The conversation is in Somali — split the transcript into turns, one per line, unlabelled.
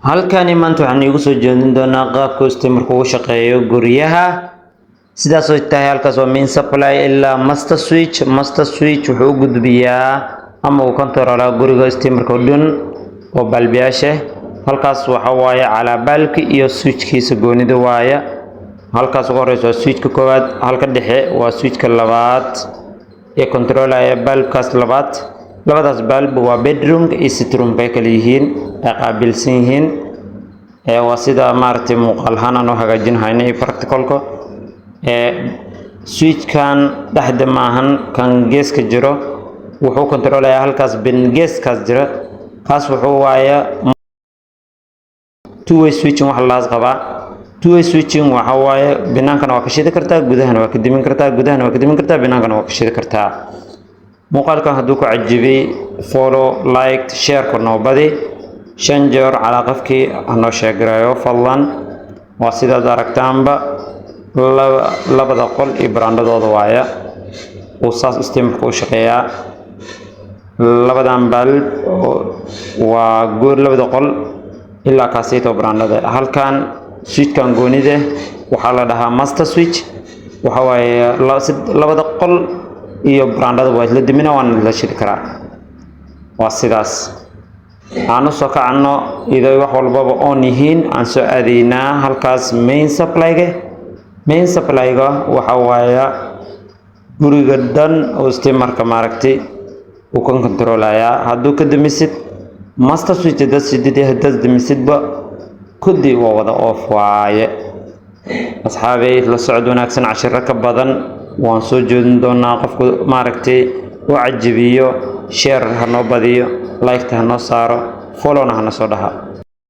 halkani maanta waxaan igu soo jeedin doonaa qaabka istiimarku u shaqeeyo guryaha sidaas oo tahay halkaas waa main supply ilaa master switch wuxuu u gudbiyaa ama uu controlaa guriga istiimarka oo dhan oo balbiyaasha halkaas waxa waaye calaabalki iyo switchkiisa goonida waaya halkaas ugu horeyso switchka koowaad halka dhexe waa switchka labaad ee controlaya balbkaas labaad labadaas balb waa bedroom iyo sitting bay kala yihiin ay qaabilsan yihiin waa sida maartay muuqaalhaan aan u hagaajinaynay practicalka switchkan dhaxda maahan kan geeska jiro wuxuu controlaya halkaas bin geeskaas jira kaas wuxuu waaya two way switching wax laas qaba two way switching waxa waaye binaankana waa ka shidi kartaa gudahana waa ka dimin kartaa binaankana waa ka shidi kartaa muuqaalkan hadduu ku cajibay follow like share ku noobadi 5 jeer calaa qofkii hanoo sheegarayo fadlan waa sidaad aragtaanba labada qol iyo brandadooda waaya uu saas istiimarka u shaqeeyaa labadan balb waa goor labada qol ilaa kaasito brandada halkan switchkan goonida waxaa la dhahaa master switch waxa waaye labada qol iyo brandada waa la dimina waan la shidi karaa waa sidaas aanu soo kacno iday wax walbaba on yihiin aan soo adeynaa halkaas main supply-ga waxa waaye guriga dhan oo istiimarka maaragtay uu kan controlaya hadduu ka damisid master switch dad sidii hadda damisidba kudi waa wada off waaye asxaabay la socod wanaagsan cashiro ka badan waan soo jeedin doonaa qofku maaragtay u cajibiyo share hanoo badiyo like ta hanoo saaro follow na hanoo soo dhaha